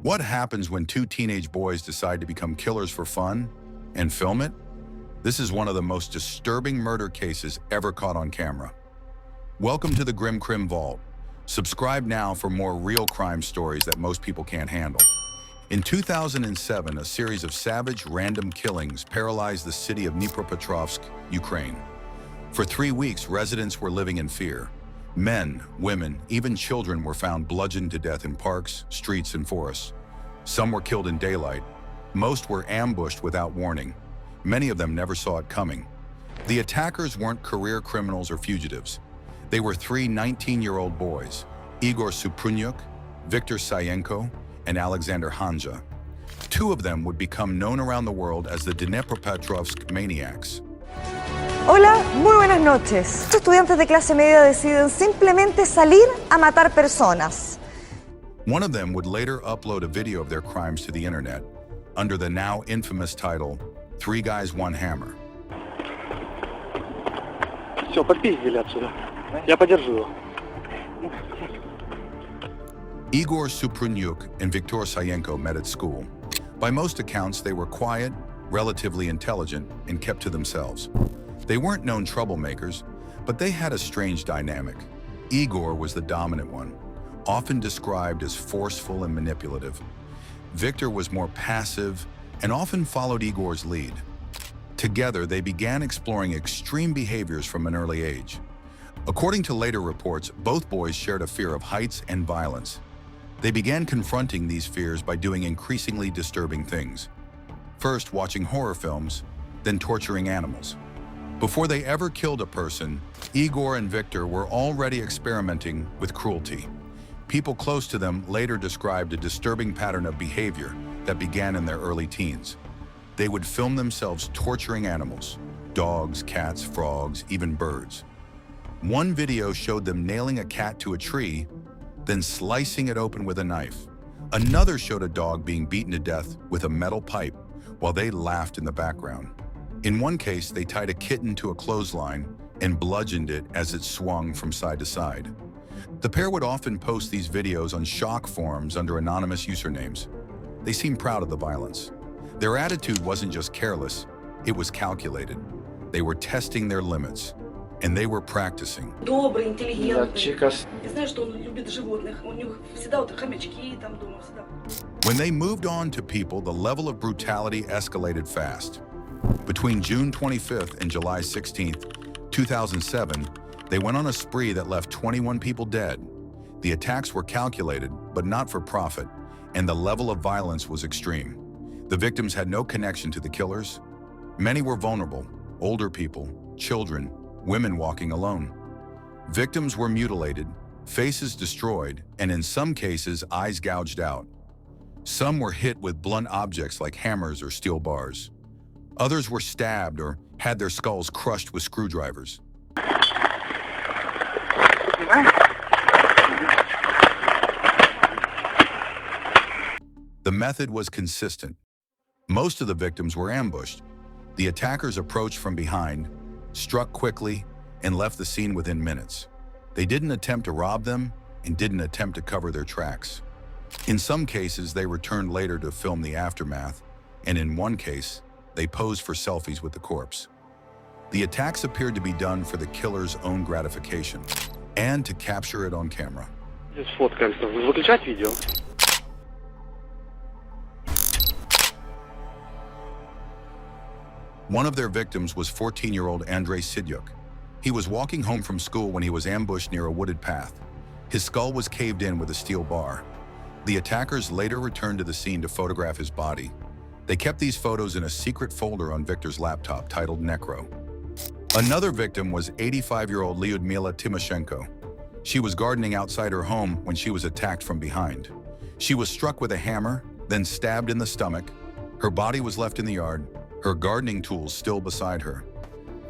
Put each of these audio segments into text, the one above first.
What happens when two teenage boys decide to become killers for fun and film it? This is one of the most disturbing murder cases ever caught on camera. Welcome to the Crim Vault. Subscribe now for more real crime stories that most people can't handle. In 2007, a series of savage, random killings paralyzed the city of Dnepropetrovsk, Ukraine. For 3 weeks, residents were living in fear. Men, women, even children were found bludgeoned to death in parks, streets, and forests. Some were killed in daylight. Most were ambushed without warning. Many of them never saw it coming. The attackers weren't career criminals or fugitives. They were 3 19-year-old boys, Igor Suprunyuk, Viktor Sayenko, and Alexander Hanja. 2 of them would become known around the world as the Dnepropetrovsk Maniacs. Hola, muy buenas noches. Los estudiantes de clase media deciden simplemente salir a matar personas. One of them would later upload a video of their crimes to the internet under the now infamous title, 3 Guys, 1 Hammer. Все, попиздили отсюда. Я подержу его. Igor Suprunyuk and Viktor Sayenko met at school. By most accounts, they were quiet, relatively intelligent, and kept to themselves. They weren't known troublemakers, but they had a strange dynamic. Igor was the dominant one, often described as forceful and manipulative. Viktor was more passive and often followed Igor's lead. Together, they began exploring extreme behaviors from an early age. According to later reports, both boys shared a fear of heights and violence. They began confronting these fears by doing increasingly disturbing things. First, watching horror films, then torturing animals. Before they ever killed a person, Igor and Viktor were already experimenting with cruelty. People close to them later described a disturbing pattern of behavior that began in their early teens. They would film themselves torturing animals, dogs, cats, frogs, even birds. One video showed them nailing a cat to a tree, then slicing it open with a knife. Another showed a dog being beaten to death with a metal pipe while they laughed in the background. In one case, they tied a kitten to a clothesline and bludgeoned it as it swung from side to side. The pair would often post these videos on shock forums under anonymous usernames. They seemed proud of the violence. Their attitude wasn't just careless, it was calculated. They were testing their limits, and they were practicing. Добрый, интеллигентный. Я знаю, что он любит животных. У них всегда вот хомячки там дома всегда. When they moved on to people, the level of brutality escalated fast. Between June 25th and July 16th, 2007, they went on a spree that left 21 people dead. The attacks were calculated, but not for profit, and the level of violence was extreme. The victims had no connection to the killers. Many were vulnerable, older people, children, women walking alone. Victims were mutilated, faces destroyed, and in some cases, eyes gouged out. Some were hit with blunt objects like hammers or steel bars. Others were stabbed or had their skulls crushed with screwdrivers. The method was consistent. Most of the victims were ambushed. The attackers approached from behind, struck quickly, and left the scene within minutes. They didn't attempt to rob them and didn't attempt to cover their tracks. In some cases, they returned later to film the aftermath, and in one case, they posed for selfies with the corpse. The attacks appeared to be done for the killer's own gratification and to capture it on camera. Сфоткаемся. Выключать видео. One of their victims was 14-year-old Andrei Sidyuk. He was walking home from school when he was ambushed near a wooded path. His skull was caved in with a steel bar. The attackers later returned to the scene to photograph his body. They kept these photos in a secret folder on Viktor's laptop titled Necro. Another victim was 85-year-old Lyudmila Timoshenko. She was gardening outside her home when she was attacked from behind. She was struck with a hammer, then stabbed in the stomach. Her body was left in the yard, her gardening tools still beside her.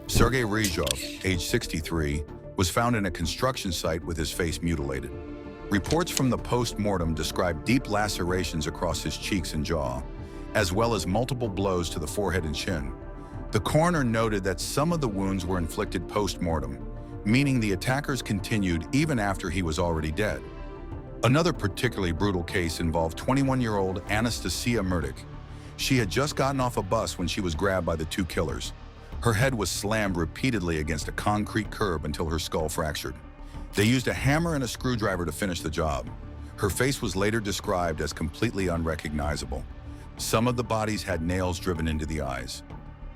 Sergei Ryzhov, age 63, was found in a construction site with his face mutilated. Reports from the post-mortem described deep lacerations across his cheeks and jaw, as well as multiple blows to the forehead and chin. The coroner noted that some of the wounds were inflicted post-mortem, meaning the attackers continued even after he was already dead. Another particularly brutal case involved 21-year-old Anastasia Murdick. She had just gotten off a bus when she was grabbed by the two killers. Her head was slammed repeatedly against a concrete curb until her skull fractured. They used a hammer and a screwdriver to finish the job. Her face was later described as completely unrecognizable. Some of the bodies had nails driven into the eyes.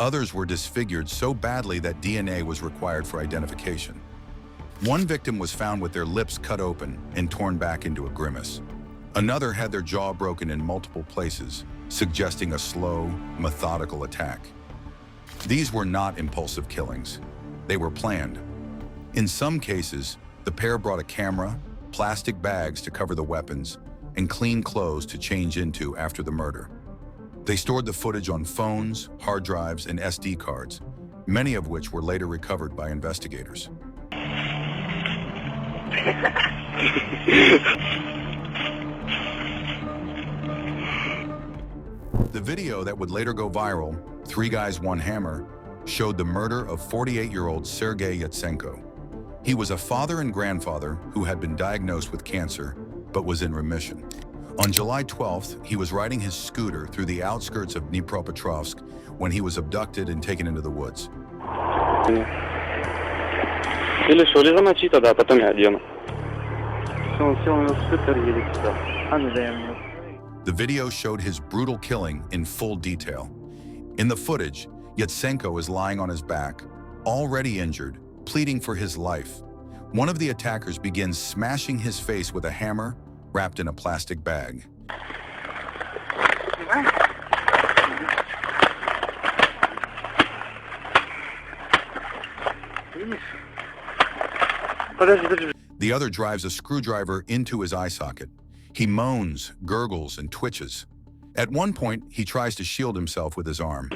Others were disfigured so badly that DNA was required for identification. One victim was found with their lips cut open and torn back into a grimace. Another had their jaw broken in multiple places, suggesting a slow, methodical attack. These were not impulsive killings. They were planned. In some cases, the pair brought a camera, plastic bags to cover the weapons, and clean clothes to change into after the murder. They stored the footage on phones, hard drives, and SD cards, many of which were later recovered by investigators. The video that would later go viral, Three Guys, One Hammer, showed the murder of 48-year-old Sergei Yatsenko. He was a father and grandfather who had been diagnosed with cancer, but was in remission. On July 12th, he was riding his scooter through the outskirts of Dnepropetrovsk when he was abducted and taken into the woods. Или что, или замочи тогда, а потом я одену. The video showed his brutal killing in full detail. In the footage, Yatsenko is lying on his back, already injured, pleading for his life. One of the attackers begins smashing his face with a hammer wrapped in a plastic bag. The other drives a screwdriver into his eye socket. He moans, gurgles, and twitches. At one point, he tries to shield himself with his arm.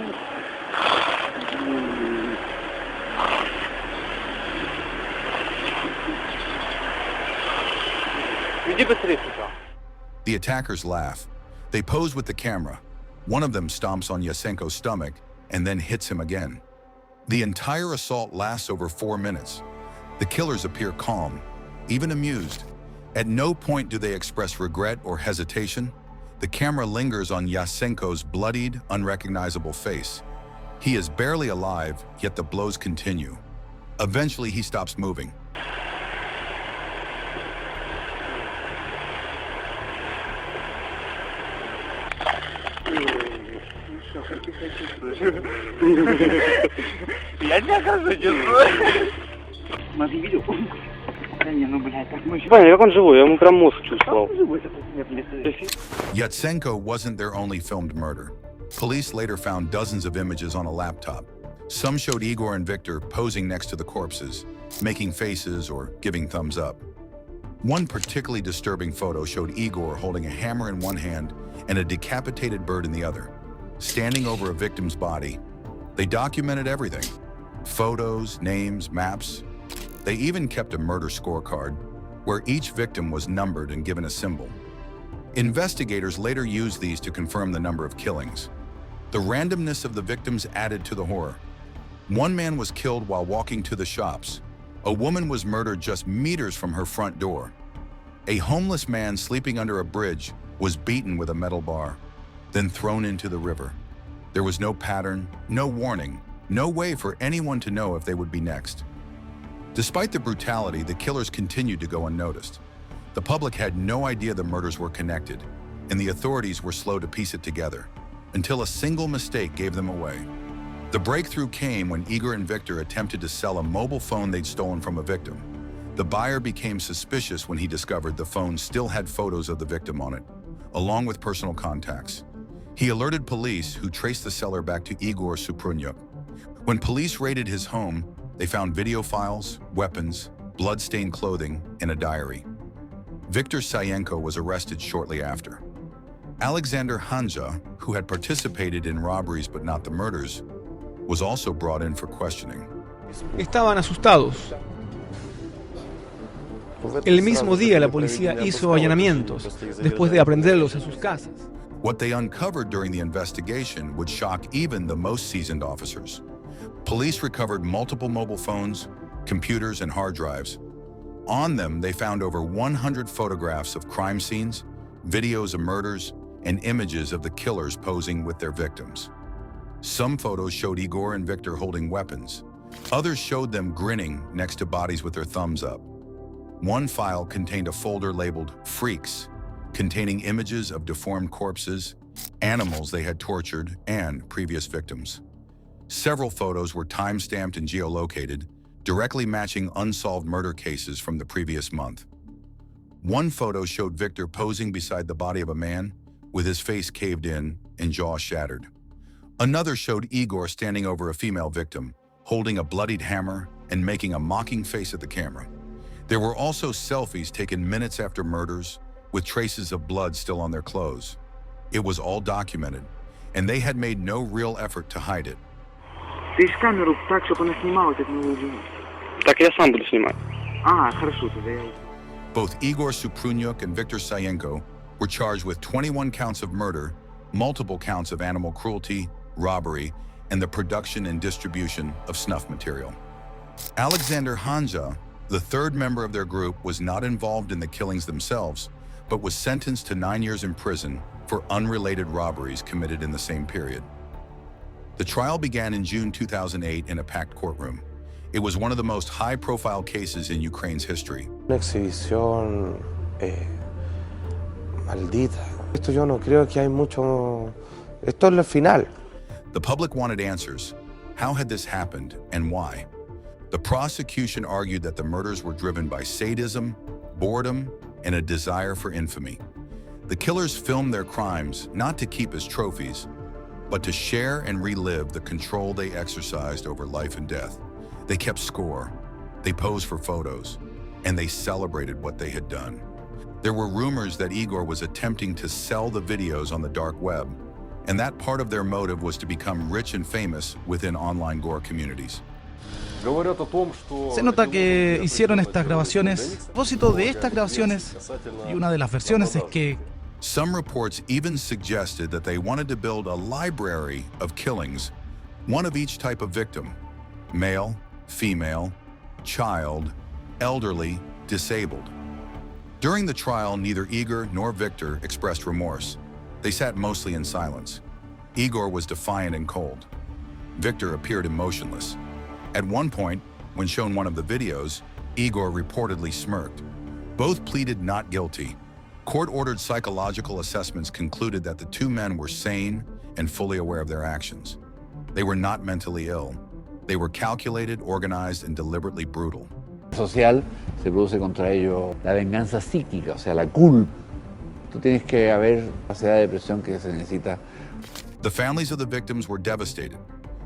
The attackers laugh. They pose with the camera. One of them stomps on Yatsenko's stomach and then hits him again. The entire assault lasts over 4 minutes. The killers appear calm, even amused. At no point do they express regret or hesitation. The camera lingers on Yatsenko's bloodied, unrecognizable face. He is barely alive, yet the blows continue. Eventually, he stops moving. Как он живой, я ему прям мозг чувствовал. Yatsenko wasn't their only filmed murder. Police later found dozens of images on a laptop. Some showed Igor and Viktor posing next to the corpses, making faces or giving thumbs up. One particularly disturbing photo showed Igor holding a hammer in one hand and a decapitated bird in the other, standing over a victim's body. They documented everything: photos, names, maps. They even kept a murder scorecard, where each victim was numbered and given a symbol. Investigators later used these to confirm the number of killings. The randomness of the victims added to the horror. One man was killed while walking to the shops. A woman was murdered just meters from her front door. A homeless man sleeping under a bridge was beaten with a metal bar, then thrown into the river. There was no pattern, no warning, no way for anyone to know if they would be next. Despite the brutality, the killers continued to go unnoticed. The public had no idea the murders were connected, and the authorities were slow to piece it together, until a single mistake gave them away. The breakthrough came when Igor and Viktor attempted to sell a mobile phone they'd stolen from a victim. The buyer became suspicious when he discovered the phone still had photos of the victim on it, along with personal contacts. He alerted police, who traced the seller back to Igor Suprunyuk. When police raided his home, they found video files, weapons, blood-stained clothing, and a diary. Viktor Sayenko was arrested shortly after. Alexander Hanja, who had participated in robberies but not the murders, was also brought in for questioning. Estaban asustados. El mismo día la policía hizo allanamientos, después de aprenderlos en sus casas. What they uncovered during the investigation would shock even the most seasoned officers. Police recovered multiple mobile phones, computers, and hard drives. On them, they found over 100 photographs of crime scenes, videos of murders, and images of the killers posing with their victims. Some photos showed Igor and Viktor holding weapons. Others showed them grinning next to bodies with their thumbs up. One file contained a folder labeled Freaks, containing images of deformed corpses, animals they had tortured, and previous victims. Several photos were time-stamped and geolocated, directly matching unsolved murder cases from the previous month. One photo showed Viktor posing beside the body of a man, with his face caved in and jaw shattered. Another showed Igor standing over a female victim, holding a bloodied hammer and making a mocking face at the camera. There were also selfies taken minutes after murders, with traces of blood still on their clothes. It was all documented, and they had made no real effort to hide it. Ты с камеру так, чтобы она снимала, как мы будем. Так я сам буду снимать. Хорошо, тогда я... Both Igor Suprunyuk and Viktor Sayenko were charged with 21 counts of murder, multiple counts of animal cruelty, robbery, and the production and distribution of snuff material. Alexander Hanja, the third member of their group, was not involved in the killings themselves, but was sentenced to 9 years in prison for unrelated robberies committed in the same period. The trial began in June 2008 in a packed courtroom. It was one of the most high-profile cases in Ukraine's history. Una exhibición maldita. Esto yo no creo que hay mucho... Esto es lo final. The public wanted answers. How had this happened and why? The prosecution argued that the murders were driven by sadism, boredom, and a desire for infamy. The killers filmed their crimes not to keep as trophies, but to share and relive the control they exercised over life and death. They kept score, they posed for photos, and they celebrated what they had done. There were rumors that Igor was attempting to sell the videos on the dark web, and that part of their motive was to become rich and famous within online gore communities. Se nota que hicieron estas grabaciones. A propósito de estas grabaciones, y una de las versiones es que Some reports even suggested that they wanted to build a library of killings, one of each type of victim: male, female, child, elderly, disabled. During the trial, neither Igor nor Viktor expressed remorse. They sat mostly in silence. Igor was defiant and cold. Viktor appeared emotionless. At one point, when shown one of the videos, Igor reportedly smirked. Both pleaded not guilty. Court-ordered psychological assessments concluded that the two men were sane and fully aware of their actions. They were not mentally ill. They were calculated, organized, and deliberately brutal. Social se produce contra ello la venganza psíquica, o sea, la culpa. Tú tienes que haber capacidad de depresión que se necesita. The families of the victims were devastated.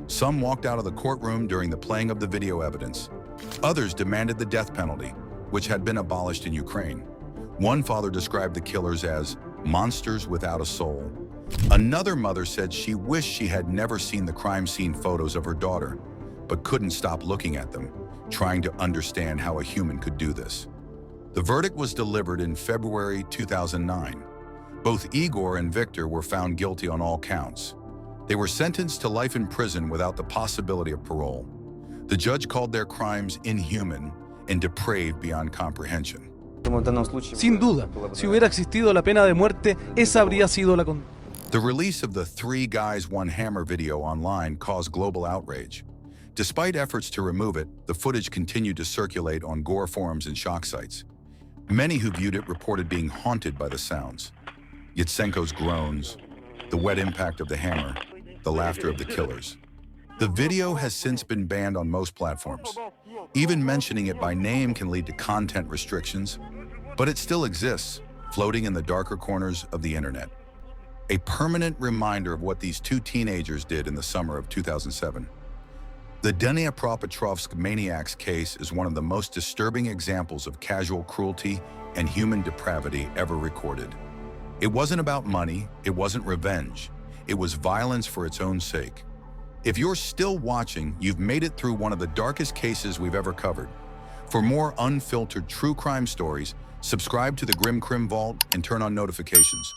Some walked out of the courtroom during the playing of the video evidence. Others demanded the death penalty, which had been abolished in Ukraine. One father described the killers as monsters without a soul. Another mother said she wished she had never seen the crime scene photos of her daughter, but couldn't stop looking at them, trying to understand how a human could do this. The verdict was delivered in February 2009. Both Igor and Viktor were found guilty on all counts. They were sentenced to life in prison without the possibility of parole. The judge called their crimes inhuman and depraved beyond comprehension. Sin duda, si hubiera existido la pena de muerte, esa habría sido la condena. The release of the 3 Guys One Hammer video online caused global outrage. Despite efforts to remove it, the footage continued to circulate on gore forums and shock sites. Many who viewed it reported being haunted by the sounds. Yatsenko's groans, the wet impact of the hammer, the laughter of the killers. The video has since been banned on most platforms. Even mentioning it by name can lead to content restrictions, but it still exists, floating in the darker corners of the internet. A permanent reminder of what these 2 teenagers did in the summer of 2007. The Dnepropetrovsk Maniacs case is one of the most disturbing examples of casual cruelty and human depravity ever recorded. It wasn't about money, it wasn't revenge, it was violence for its own sake. If you're still watching, you've made it through one of the darkest cases we've ever covered. For more unfiltered true crime stories, subscribe to the Crim Vault and turn on notifications.